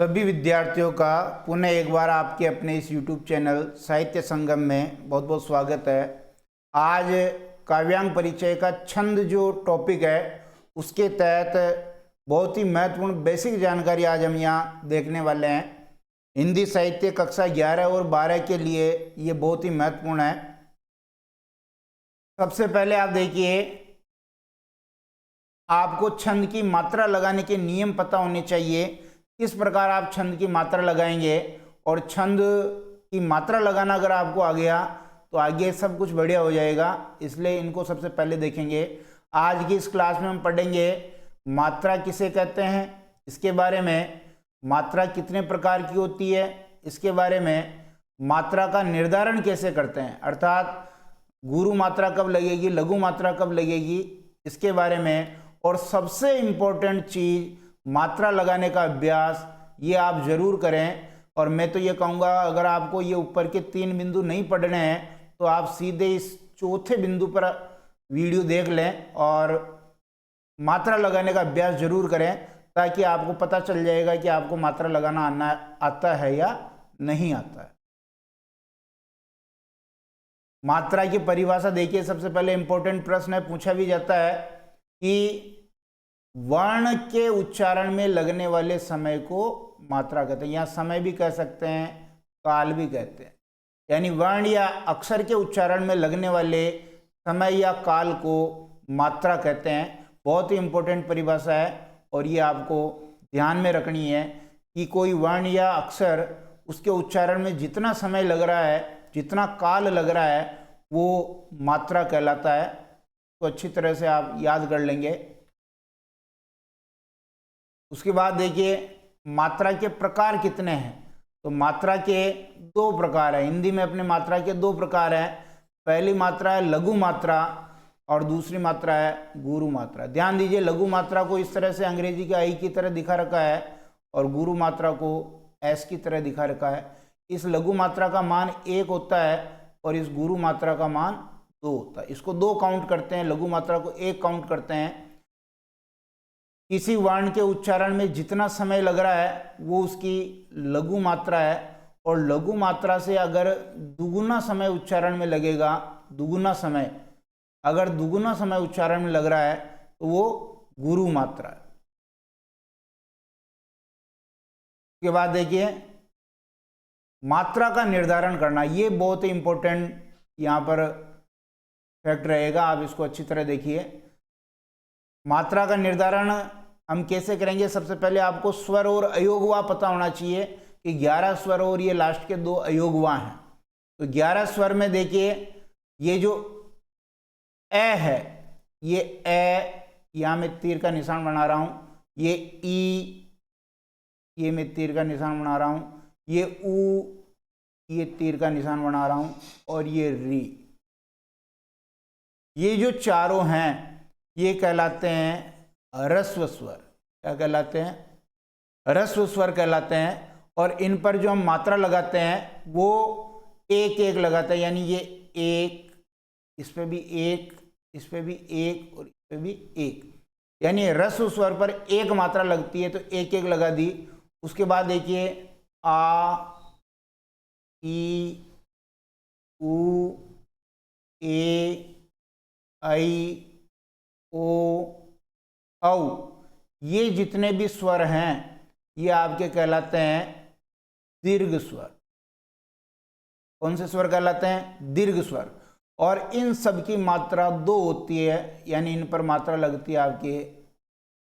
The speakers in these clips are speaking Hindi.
सभी विद्यार्थियों का पुनः एक बार आपके अपने इस YouTube चैनल साहित्य संगम में बहुत बहुत स्वागत है। आज काव्यांग परिचय का छंद जो टॉपिक है उसके तहत बहुत ही महत्वपूर्ण बेसिक जानकारी आज हम यहाँ देखने वाले हैं। हिंदी साहित्य कक्षा 11 और 12 के लिए ये बहुत ही महत्वपूर्ण है। सबसे पहले आप देखिए, आपको छंद की मात्रा लगाने के नियम पता होने चाहिए। किस प्रकार आप छंद की मात्रा लगाएंगे, और छंद की मात्रा लगाना अगर आपको आ गया तो आगे सब कुछ बढ़िया हो जाएगा। इसलिए इनको सबसे पहले देखेंगे। आज की इस क्लास में हम पढ़ेंगे मात्रा किसे कहते हैं, इसके बारे में, मात्रा कितने प्रकार की होती है इसके बारे में, मात्रा का निर्धारण कैसे करते हैं, अर्थात गुरु मात्रा कब लगेगी, लघु मात्रा कब लगेगी, इसके बारे में, और सबसे इम्पोर्टेंट चीज मात्रा लगाने का अभ्यास ये आप जरूर करें। और मैं तो ये कहूँगा, अगर आपको ये ऊपर के 3 बिंदु नहीं पढ़ने हैं तो आप सीधे इस चौथे बिंदु पर वीडियो देख लें और मात्रा लगाने का अभ्यास जरूर करें, ताकि आपको पता चल जाएगा कि आपको मात्रा लगाना आता है या नहीं आता है। मात्रा की परिभाषा देखिए, सबसे पहले इंपॉर्टेंट प्रश्न है, पूछा भी जाता है कि वर्ण के उच्चारण में लगने वाले समय को मात्रा कहते हैं। यहाँ समय भी कह सकते हैं, काल भी कहते हैं। यानी वर्ण या अक्षर के उच्चारण में लगने वाले समय या काल को मात्रा कहते हैं। बहुत ही इंपॉर्टेंट परिभाषा है और ये आपको ध्यान में रखनी है कि कोई वर्ण या अक्षर, उसके उच्चारण में जितना समय लग रहा है, जितना काल लग रहा है, वो मात्रा कहलाता है। तो अच्छी तरह से आप याद कर लेंगे। उसके बाद देखिए, मात्रा के प्रकार कितने हैं। तो मात्रा के 2 प्रकार है। हिंदी में अपने मात्रा के 2 प्रकार हैं। पहली मात्रा है लघु मात्रा और दूसरी मात्रा है गुरु मात्रा। ध्यान दीजिए, लघु मात्रा को इस तरह से अंग्रेजी के आई की तरह दिखा रखा है और गुरु मात्रा को एस की तरह दिखा रखा है। इस लघु मात्रा का मान 1 होता है और इस गुरु मात्रा का मान 2 होता है। इसको 2 काउंट करते हैं, लघु मात्रा को 1 काउंट करते हैं। किसी वर्ण के उच्चारण में जितना समय लग रहा है वो उसकी लघु मात्रा है, और लघु मात्रा से अगर दुगुना समय उच्चारण में लगेगा, दुगुना समय, अगर दुगुना समय उच्चारण में लग रहा है तो वो गुरु मात्रा है। उसके बाद देखिए, मात्रा का निर्धारण करना, ये बहुत ही इंपॉर्टेंट यहाँ पर फैक्ट रहेगा। आप इसको अच्छी तरह देखिए। मात्रा का निर्धारण हम कैसे करेंगे। सबसे पहले आपको स्वर और अयोगवा पता होना चाहिए कि 11 स्वर और ये लास्ट के 2 अयोगवा हैं। तो 11 स्वर में देखिए, ये जो ए है, ये ए, यहाँ मैं तीर का निशान बना रहा हूँ, ये ई, ये मैं तीर का निशान बना रहा हूँ, ये ऊ, ये तीर का निशान बना रहा हूँ, और ये री। ये जो चारों हैं ये कहलाते हैं ह्रस्व स्वर। क्या कहलाते हैं? ह्रस्व स्वर कहलाते हैं। और इन पर जो हम मात्रा लगाते हैं वो 1-1 लगाते हैं। यानी ये 1, इस पे भी 1, इस पे भी 1 और इस पे भी 1। यानी ह्रस्व स्वर पर 1 मात्रा लगती है तो 1-1 लगा दी। उसके बाद देखिए, आ, ई, ऊ, ए, आई, ओ, औ, ये जितने भी स्वर हैं ये आपके कहलाते हैं दीर्घ स्वर। कौन से स्वर कहलाते हैं? दीर्घ स्वर। और इन सब की मात्रा 2 होती है, यानी इन पर मात्रा लगती है आपके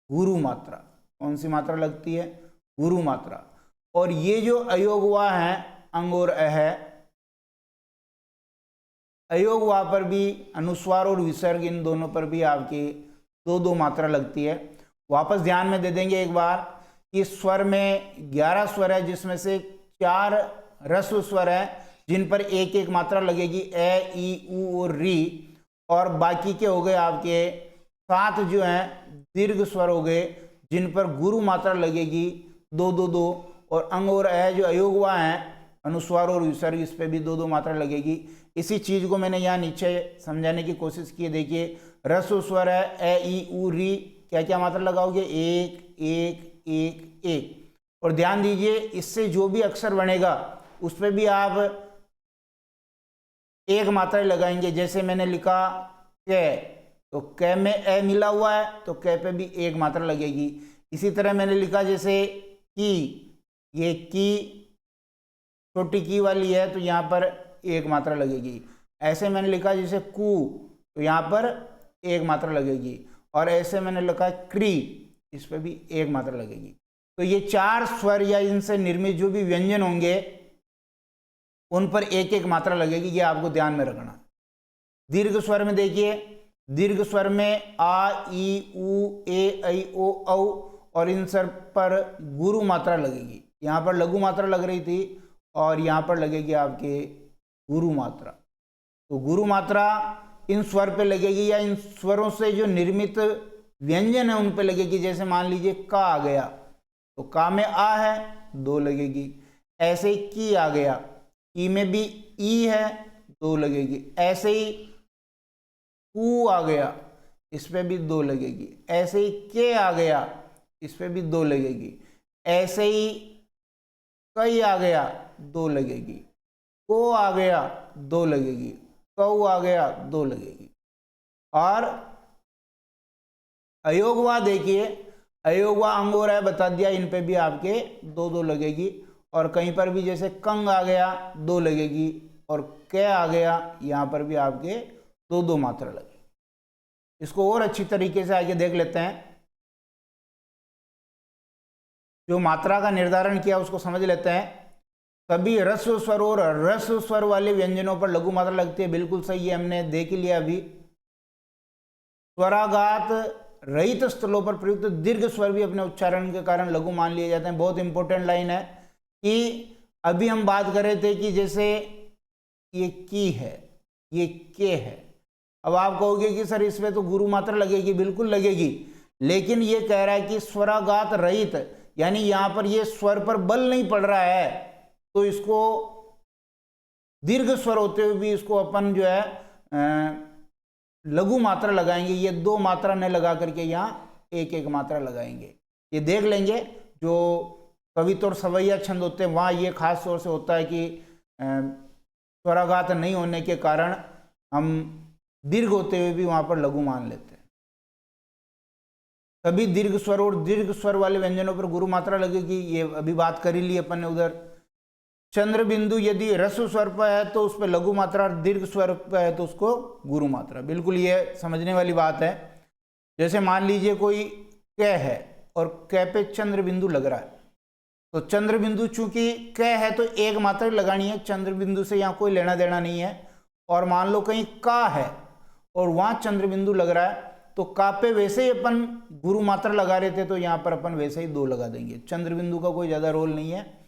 गुरु मात्रा। कौन सी मात्रा लगती है? गुरु मात्रा। और ये जो अयोगवा हैं, अंग और अ है, अयोगवा पर भी अनुस्वार और विसर्ग, इन दोनों पर भी आपकी 2-2 मात्रा लगती है। वापस ध्यान में दे देंगे एक बार कि स्वर में 11 स्वर है, जिसमें से 4 ह्रस्व स्वर है जिन पर 1-1 मात्रा लगेगी, ए, ई, ऊ और री। और बाकी के हो गए आपके 7 जो हैं दीर्घ स्वर हो गए, जिन पर गुरु मात्रा लगेगी 2-2-2। और अंग और अ जो अयोगवा हैं, अनुस्वार और विसर्ग, इस पे भी 2-2 मात्रा लगेगी। इसी चीज को मैंने यहाँ नीचे समझाने की कोशिश की है। देखिए, ह्रस्व स्वर है ए, ई, ऊ, री, क्या क्या मात्रा लगाओगे? 1 1 1 1। और ध्यान दीजिए इससे जो भी अक्षर बनेगा उस पर भी आप एक मात्रा लगाएंगे। जैसे मैंने लिखा कै, तो कै में ए मिला हुआ है तो कै पे भी एक मात्रा लगेगी। इसी तरह मैंने लिखा जैसे की, ये की छोटी की वाली है तो यहाँ पर एक मात्रा लगेगी। ऐसे मैंने लिखा जैसे कू, तो यहाँ पर एक मात्रा लगेगी। और ऐसे मैंने लिखा क्री, इस पर भी एक मात्रा लगेगी। तो ये 4 स्वर या इनसे निर्मित जो भी व्यंजन होंगे उन पर एक एक मात्रा लगेगी, ये आपको ध्यान में रखना। दीर्घ स्वर में देखिए, दीर्घ स्वर में आ, ई, उ, ए, ऐ, ओ, औ, और इन सर पर गुरु मात्रा लगेगी। यहाँ पर लघु मात्रा लग रही थी और यहाँ पर लगेगी आपके गुरु मात्रा। तो गुरु मात्रा इन स्वर पे लगेगी या इन स्वरों से जो निर्मित व्यंजन है उन पे लगेगी। जैसे मान लीजिए का आ गया तो का में आ है, 2 लगेगी। ऐसे ही की आ गया, की में भी ई है, 2 लगेगी। ऐसे ही कू आ गया, इस पे भी 2 लगेगी। ऐसे ही के आ गया, इस पे भी 2 लगेगी। ऐसे ही कई आ गया, 2 लगेगी। को आ गया, 2 लगेगी। कऊ आ गया, 2 लगेगी। और अयोगवा देखिए, अयोगवा अंग हो रहा है, बता दिया, इन पे भी आपके 2-2 लगेगी। और कहीं पर भी जैसे कंग आ गया, 2 लगेगी। और कै आ गया, यहाँ पर भी आपके 2-2 मात्रा लगेगी। इसको और अच्छी तरीके से आगे देख लेते हैं। जो मात्रा का निर्धारण किया उसको समझ लेते हैं। सभी ह्रस्व स्वर और ह्रस्व स्वर वाले व्यंजनों पर लघु मात्रा लगती है, बिल्कुल सही है, हमने देख ही लिया अभी। स्वराघात रहित स्थलों पर प्रयुक्त दीर्घ स्वर भी अपने उच्चारण के कारण लघु मान लिए जाते हैं। बहुत इंपॉर्टेंट लाइन है कि अभी हम बात कर रहे थे कि जैसे ये की है, ये के है। अब आप कहोगे कि सर इसमें तो गुरु मात्रा लगेगी, बिल्कुल लगेगी, लेकिन ये कह रहा है कि स्वराघात रहित, यानी यहां पर ये स्वर पर बल नहीं पड़ रहा है, तो इसको दीर्घ स्वर होते हुए भी इसको अपन जो है लघु मात्रा लगाएंगे। ये 2 मात्रा न लगा करके यहाँ एक एक मात्रा लगाएंगे। ये देख लेंगे जो कवित्त और सवैया छंद होते हैं वहाँ ये खास तौर से होता है कि स्वराघात नहीं होने के कारण हम दीर्घ होते हुए भी वहाँ पर लघु मान लेते हैं। सभी दीर्घ स्वर और दीर्घ स्वर वाले व्यंजनों पर गुरु मात्रा लगेगी, ये अभी बात कर ही ली अपन ने उधर। चंद्र बिंदु यदि ह्रस्व स्वर पर है तो उस पर लघु मात्रा, दीर्घ स्वर पर है तो उसको गुरु मात्रा। बिल्कुल ये समझने वाली बात है। जैसे मान लीजिए कोई कै है और कै पे चंद्र बिंदु लग रहा है, तो चंद्र बिंदु चूंकि कै है तो एक मात्रा लगानी है, चंद्र बिंदु से यहाँ कोई लेना देना नहीं है। और मान लो कहीं का है और वहाँ चंद्र बिंदु लग रहा है, तो का पे वैसे ही अपन गुरु मात्रा लगा रहे थे तो यहाँ पर अपन वैसे ही 2 लगा देंगे। चंद्र बिंदु का कोई ज़्यादा रोल नहीं है।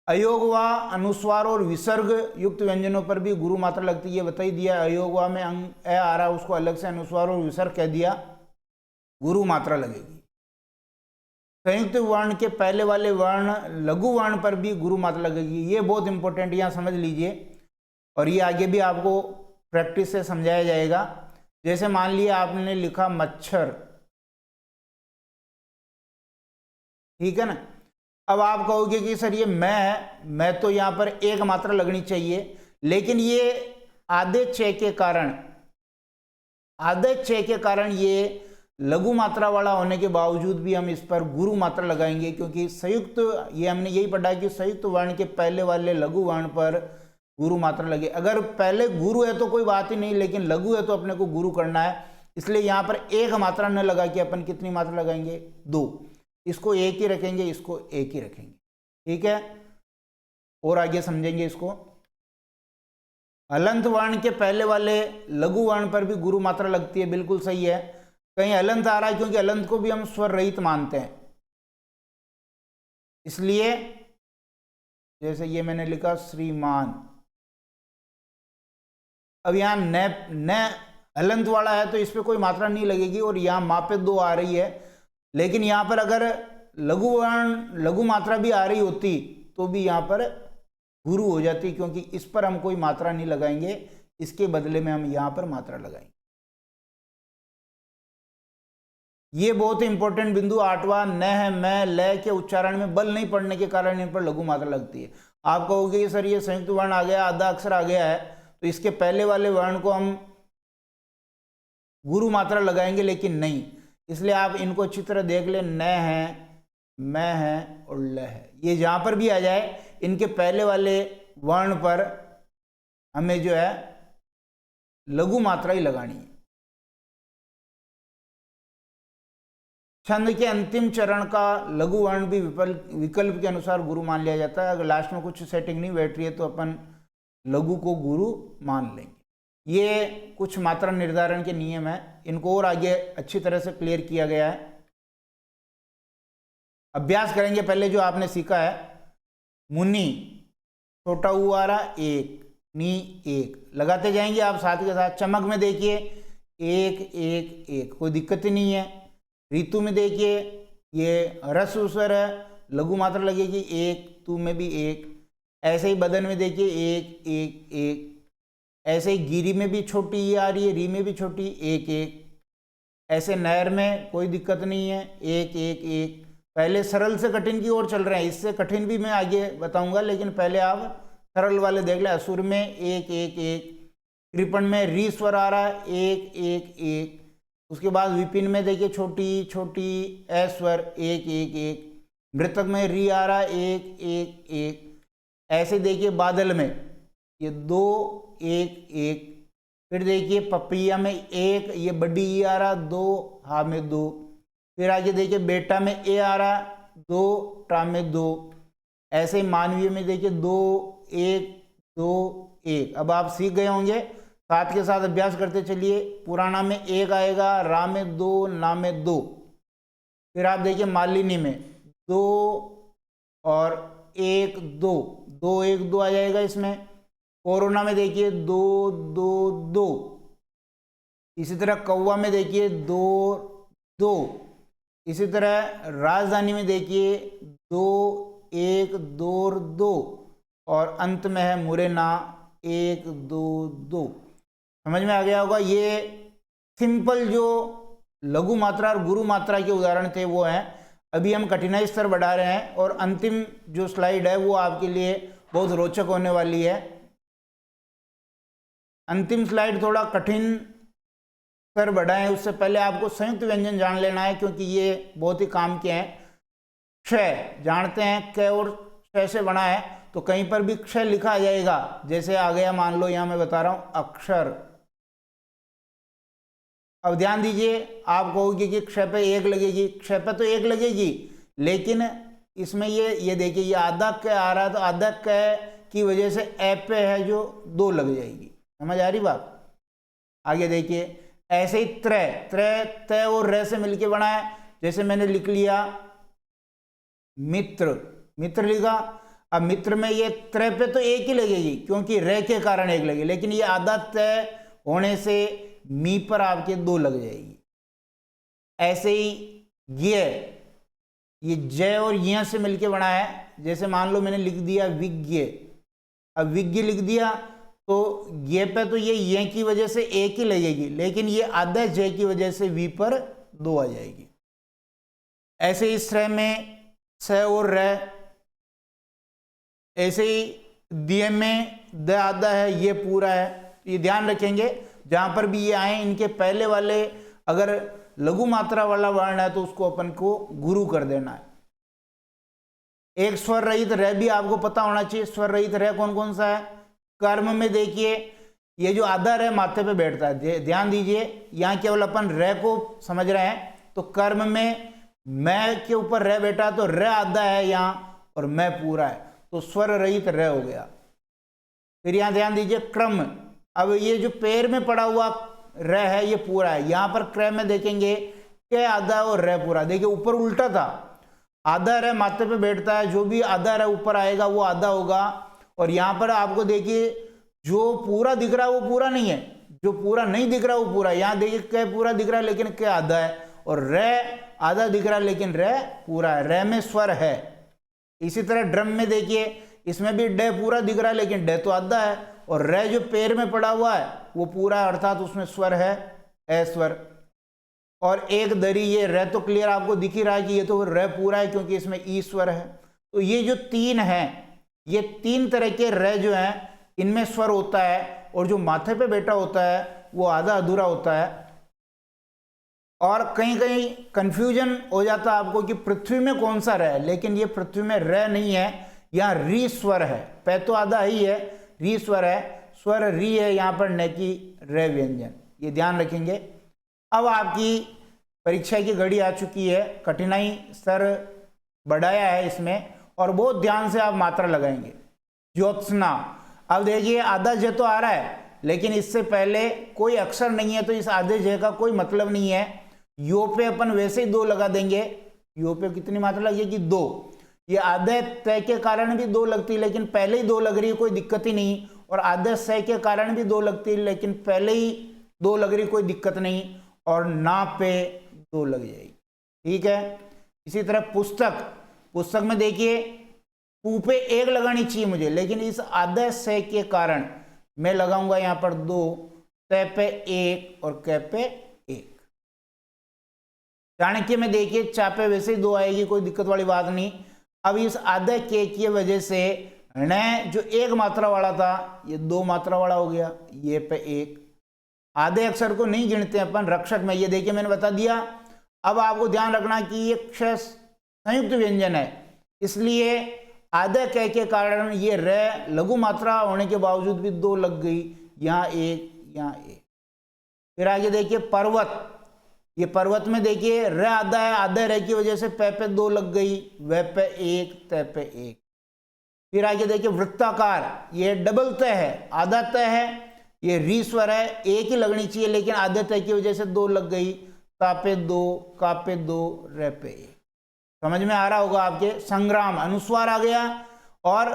अयोगवा अनुस्वार और विसर्ग युक्त व्यंजनों पर भी गुरु मात्रा लगती है, बता ही दिया। अयोगवा में अंग ए आ रहा है, उसको अलग से अनुस्वार और विसर्ग कह दिया, गुरु मात्रा लगेगी। संयुक्त वर्ण के पहले वाले वर्ण लघु वर्ण पर भी गुरु मात्रा लगेगी। ये बहुत इंपॉर्टेंट, यहाँ समझ लीजिए, और ये आगे भी आपको प्रैक्टिस से समझाया जाएगा। जैसे मान लिया आपने लिखा मच्छर, ठीक है ना। अब आप कहोगे कि सर ये मैं तो यहाँ पर एक मात्रा लगनी चाहिए, लेकिन ये आधे च के कारण ये लघु मात्रा वाला होने के बावजूद भी हम इस पर गुरु मात्रा लगाएंगे, क्योंकि संयुक्त, ये हमने यही पढ़ा कि संयुक्त वर्ण के पहले वाले लघु वर्ण पर गुरु मात्रा लगे। अगर पहले गुरु है तो कोई बात ही नहीं, लेकिन लघु है तो अपने को गुरु करना है, इसलिए यहाँ पर एक मात्रा न लगा के अपन कितनी मात्रा लगाएंगे, 2। इसको एक ही रखेंगे, इसको एक ही रखेंगे, ठीक है। और आगे समझेंगे इसको। हलंत वर्ण के पहले वाले लघु वर्ण पर भी गुरु मात्रा लगती है, बिल्कुल सही है। कहीं हलंत आ रहा है क्योंकि हलंत को भी हम स्वर रहित मानते हैं, इसलिए जैसे ये मैंने लिखा श्रीमान, अब यहाँ न हलंत वाला है तो इस पर कोई मात्रा नहीं लगेगी, और यहाँ माँ पे 2 आ रही है। लेकिन यहाँ पर अगर लघु वर्ण लघु मात्रा भी आ रही होती तो भी यहाँ पर गुरु हो जाती, क्योंकि इस पर हम कोई मात्रा नहीं लगाएंगे, इसके बदले में हम यहाँ पर मात्रा लगाएंगे। ये बहुत इंपॉर्टेंट बिंदु 8वां न है मैं लय के उच्चारण में बल नहीं पड़ने के कारण इन पर लघु मात्रा लगती है। आप कहोगे कि सर ये संयुक्त वर्ण आ गया, आधा अक्षर आ गया है, तो इसके पहले वाले वर्ण को हम गुरु मात्रा लगाएंगे, लेकिन नहीं। इसलिए आप इनको अच्छी तरह देख ले, न है, मैं है और ल है। ये जहां पर भी आ जाए इनके पहले वाले वर्ण पर हमें जो है लघु मात्रा ही लगानी है। छंद के अंतिम चरण का लघु वर्ण भी विकल्प के अनुसार गुरु मान लिया जाता है। अगर लास्ट में कुछ सेटिंग नहीं बैठ रही है तो अपन लघु को गुरु मान लेंगे। ये कुछ मात्रा निर्धारण के नियम है, इनको और आगे अच्छी तरह से क्लियर किया गया है। अभ्यास करेंगे। पहले जो आपने सीखा है, मुनि छोटा ऊ आ रहा, एक, नी, एक, लगाते जाएंगे आप साथ के साथ। चमक में देखिए एक एक एक, कोई दिक्कत ही नहीं है। ऋतु में देखिए ये रस उसर है, लघु मात्रा लगेगी एक, तू में भी एक। ऐसे ही बदन में देखिए एक एक एक। ऐसे ही गिरी में भी छोटी ई आ रही है, री में भी छोटी एक एक। ऐसे नहर में कोई दिक्कत नहीं है, एक एक एक। पहले सरल से कठिन की ओर चल रहे हैं, इससे कठिन भी मैं आगे बताऊंगा, लेकिन पहले आप सरल वाले देख ले। असुर में एक एक एक। कृपण में री स्वर आ रहा है, एक एक एक। उसके बाद विपिन में देखिए छोटी छोटी ए स्वर, एक एक एक। मृतक में री आ रहा है, एक एक एक। ऐसे देखिए बादल में ये दो एक एक। फिर देखिए पपैया में एक, ये बड़ी ई आ रहा, दो, हा में दो। फिर आगे देखिए बेटा में ए आ रहा, दो, टा में दो। ऐसे ही मानवीय में देखिए दो एक दो एक। अब आप सीख गए होंगे, साथ के साथ अभ्यास करते चलिए। पुराना में एक आएगा, रा में दो, ना में दो। फिर आप देखिए मालिनी में दो और एक दो, दो एक दो आ जाएगा इसमें। कोरोना में देखिए दो दो दो। इसी तरह कौवा में देखिए दो दो। इसी तरह राजधानी में देखिए दो एक दो दो। और अंत में है मुरैना, एक दो दो। समझ में आ गया होगा। ये सिंपल जो लघु मात्रा और गुरु मात्रा के उदाहरण थे वो हैं। अभी हम कठिनाई स्तर बढ़ा रहे हैं और अंतिम जो स्लाइड है वो आपके लिए बहुत रोचक होने वाली है। अंतिम स्लाइड थोड़ा कठिन स्तर बढ़ाएं, उससे पहले आपको संयुक्त व्यंजन जान लेना है, क्योंकि ये बहुत ही काम के हैं। क्षय जानते हैं, क और क्षय से बना है, तो कहीं पर भी क्षय लिखा जाएगा। जैसे आ गया, मान लो यहां मैं बता रहा हूं अक्षर। अब ध्यान दीजिए, आप कहोगे कि क्षय पे एक लगेगी, क्षय पे तो एक लगेगी, लेकिन इसमें ये देखिए ये आधा क आ रहा है, तो आधा क की वजह से ए पे है जो दो लग जाएगी। समझ आ रही बात। आगे देखिए ऐसे ही त्रय, त्रय तय और रे से मिलके बना है। जैसे मैंने लिख लिया मित्र, मित्र लिखा। अब मित्र में ये त्रय पे तो एक ही लगेगी क्योंकि रे के कारण एक लगेगी, लेकिन ये आधा तय होने से मी पर आपके दो लग जाएगी। ऐसे ही ज्ञ, ये जय और य से मिलके बना है। जैसे मान लो मैंने लिख दिया विज्ञ, अब विज्ञ लिख दिया तो ये पे तो ये य की वजह से एक ही लगेगी, लेकिन ये आधा जय की वजह से वी पर दो आ जाएगी। ऐसे ही श्रय में स और र। ऐसे ही दिए में द आधा है, ये पूरा है। ये ध्यान रखेंगे, जहां पर भी ये आए इनके पहले वाले अगर लघु मात्रा वाला वर्ण है तो उसको अपन को गुरु कर देना है। एक स्वर रहित रह भी आपको पता होना चाहिए। स्वर रहित रह कौन कौन सा है? कर्म में देखिए ये जो आधा रह माथे पे बैठता है, ध्यान दीजिए, यहाँ केवल अपन रह को समझ रहे हैं। तो कर्म में मैं के ऊपर रह बैठा तो रह आधा है यहाँ और मैं पूरा है, तो स्वर रहित रह हो गया। फिर यहाँ ध्यान दीजिए क्रम, अब ये जो पैर में पड़ा हुआ रह है ये पूरा है। यहाँ पर क्रय में देखेंगे के आधा और रह पूरा। देखिए ऊपर उल्टा था, आधा रह माथे पे बैठता है, जो भी आधा रह ऊपर आएगा वो आधा होगा। और यहाँ पर आपको देखिए जो पूरा दिख रहा है वो पूरा नहीं है, जो पूरा नहीं दिख रहा वो पूरा। यहाँ देखिए क पूरा दिख रहा है लेकिन क आधा है, और रह आधा दिख रहा है लेकिन रह पूरा है। रह में स्वर है। इसी तरह ड्रम में देखिए इसमें भी ड पूरा दिख रहा है लेकिन ड तो आधा है, और रह जो पैर में पड़ा हुआ है वो पूरा है, अर्थात उसमें स्वर है ए स्वर। और एक दरी, ये र तो क्लियर आपको दिख ही रहा है कि ये तो र पूरा है क्योंकि इसमें ई स्वर है। तो ये जो तीन है, ये तीन तरह के र जो हैं इनमें स्वर होता है, और जो माथे पे बैठा होता है वो आधा अधूरा होता है। और कहीं कहीं कंफ्यूजन हो जाता है आपको कि पृथ्वी में कौन सा र है, लेकिन ये पृथ्वी में र नहीं है, यहाँ री स्वर है। पै तो आधा ही है, री स्वर है, स्वर री है यहाँ पर, न कि र व्यंजन, ये ध्यान रखेंगे। अब आपकी परीक्षा की घड़ी आ चुकी है, कठिनाई स्तर बढ़ाया है इसमें, और बहुत ध्यान से आप मात्रा लगाएंगे। ज्योत्सना, अब देखिए आधा ज तो आ रहा है, लेकिन इससे पहले कोई अक्षर नहीं है, तो इस आधे ज का कोई मतलब नहीं है। यो पे अपन वैसे ही 2 लगा देंगे। यो पे कितनी मात्रा लगेगी? 2। ये आधे तय के कारण भी 2 लगती है, लेकिन पहले ही 2 लग रही है, कोई दिक्कत ही नहीं। और आधे सय के कारण भी 2 लगती है, लेकिन पहले ही 2 लग रही, कोई दिक्कत नहीं। और ना पे 2 लग जाएगी, ठीक है। इसी तरह पुस्तक, पुस्तक में देखिए पू पे 1 लगानी चाहिए मुझे, लेकिन इस आधे सय के कारण मैं लगाऊंगा यहां पर 2, तय पे 1 और कै पे 1। चाणक्य में देखिए चा पे वैसे ही 2 आएगी, कोई दिक्कत वाली बात नहीं। अब इस आधे के की वजह से न जो 1 मात्रा वाला था ये 2 मात्रा वाला हो गया, ये पे 1। आधे अक्षर को नहीं गिनते अपन रक्षक में, ये देखिए मैंने बता दिया। अब आपको ध्यान रखना कि ये क्ष संयुक्त व्यंजन है, इसलिए आधे कै के कारण ये र लघु मात्रा होने के बावजूद भी 2 लग गई, यहाँ 1, यहाँ 1। फिर आगे देखिए पर्वत, ये पर्वत में देखिए र आधा है, आधे र की वजह से पै पे 2 लग गई, वह पे 1, तय पे 1। फिर आगे देखिए वृत्ताकार, ये डबल तय है, आधा तय है, ये री स्वर है, 1 ही लगनी चाहिए, लेकिन आधे तय की वजह से 2 लग गई, ता पे 2, का पे 2, र पे 1। समझ में आ रहा होगा आपके। संग्राम, अनुस्वार आ गया, और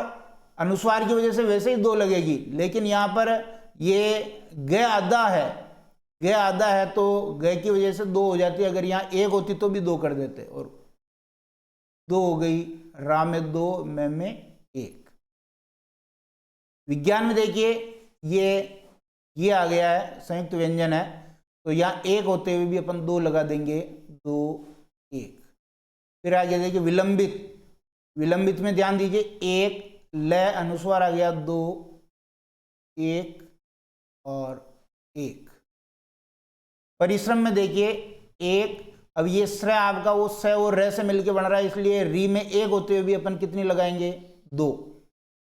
अनुस्वार की वजह से वैसे ही 2 लगेगी, लेकिन यहाँ पर ये ग आधा है, ग आधा है तो ग की वजह से 2 हो जाती है। अगर यहाँ 1 होती तो भी 2 कर देते, और 2 हो गई। रा में 2, में 1। विज्ञान में देखिए ये आ गया है, संयुक्त व्यंजन है, तो यहाँ 1 होते हुए भी अपन 2 लगा देंगे, 2, 1। फिर आगे देखिए विलंबित, विलंबित में ध्यान दीजिए 1 ल अनुस्वार आ गया, 2, 1 और 1। परिश्रम में देखिए 1, अब ये श्र आपका वो स और र से मिलकर बन रहा है, इसलिए री में 1 होते हुए भी अपन कितनी लगाएंगे? 2,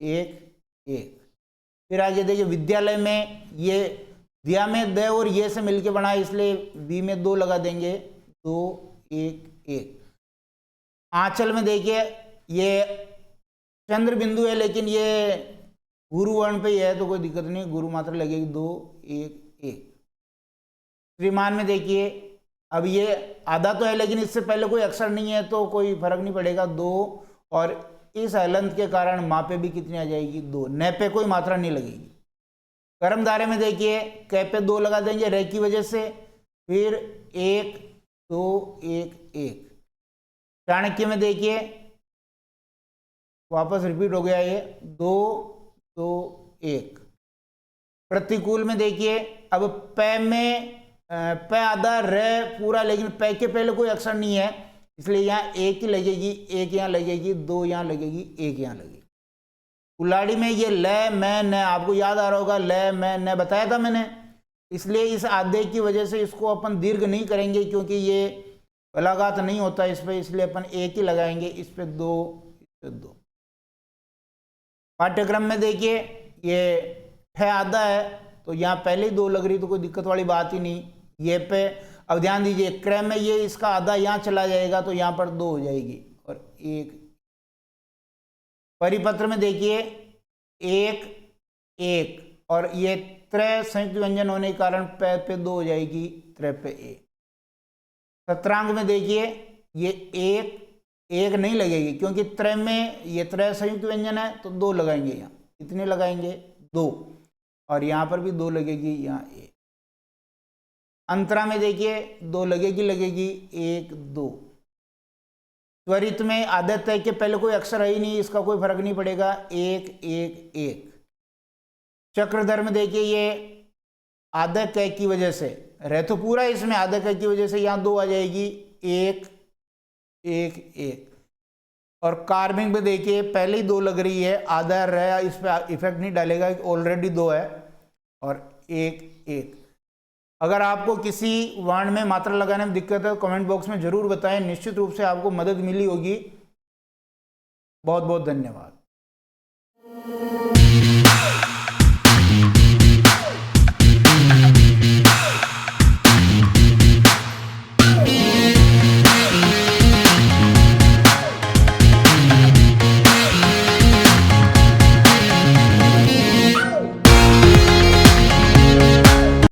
1, 1। फिर आगे देखिए विद्यालय में ये दिया में द और ये से मिलके बना है, इसलिए वी में 2 लगा देंगे, 2, 1, 1। आंचल में देखिए ये चंद्र बिंदु है, लेकिन ये गुरु वर्ण पे ही है तो कोई दिक्कत नहीं, गुरु मात्रा लगेगी, 2, 1, 1। श्रीमान में देखिए अब ये आधा तो है, लेकिन इससे पहले कोई अक्षर नहीं है तो कोई फर्क नहीं पड़ेगा, 2। और इस हलंत के कारण माँ पे भी कितनी आ जाएगी? 2। न पे कोई मात्रा नहीं लगेगी। कर्मधारय में देखिए कै पे 2 लगा देंगे रे की वजह से, फिर 1, 2, 1, 1। चाणक्य में देखिए वापस रिपीट हो गया ये, 2, 2, 1। प्रतिकूल में देखिए अब पै में पै आधा र पूरा, लेकिन पै के पहले कोई अक्षर नहीं है, इसलिए यहाँ 1 ही लगेगी, 1 यहाँ लगेगी, 2 यहाँ लगेगी, 1 यहाँ लगेगी। कुल्हाड़ी में ये ल मैं न, आपको याद आ रहा होगा, ल मैं न बताया था मैंने, इसलिए इस आधे की वजह से इसको अपन दीर्घ नहीं करेंगे, क्योंकि ये लगात नहीं होता इस पे, इसलिए अपन 1 ही लगाएंगे, इस पे 2, इस पे 2। पाठ्यक्रम में देखिए ये ठ आधा है, तो यहाँ पहले ही 2 लग रही, तो कोई दिक्कत वाली बात ही नहीं। ये पे अब ध्यान दीजिए क्रम में ये इसका आधा यहाँ चला जाएगा, तो यहाँ पर 2 हो जाएगी, और 1। परिपत्र में देखिए 1, 1, और ये त्रय संयुक्त व्यंजन होने के कारण पै पे 2 हो जाएगी, त्रय पे 1। सत्रांग में देखिए ये 1 नहीं लगेगी, क्योंकि त्रय में ये त्रय संयुक्त व्यंजन है, तो 2 लगाएंगे। यहाँ कितने लगाएंगे? 2, और यहाँ पर भी 2 लगेगी, यहाँ 1। अंतरा में देखिए 2 लगेगी, 1, 2। त्वरित में आधे तय के पहले कोई अक्षर है ही नहीं, इसका कोई फर्क नहीं पड़ेगा, 1, 1, 1। चक्रधर में देखिए ये आधे तय की वजह से रह तो पूरा इसमें आधा क की वजह से यहाँ 2 आ जाएगी, 1 1 1। और कार्बिंग पे देखिए पहले ही 2 लग रही है, आधा रह इस पर इफेक्ट नहीं डालेगा, ऑलरेडी 2 है, और 1 1। अगर आपको किसी वर्ण में मात्रा लगाने में दिक्कत है तो कमेंट बॉक्स में जरूर बताएं, निश्चित रूप से आपको मदद मिली होगी। बहुत बहुत धन्यवाद।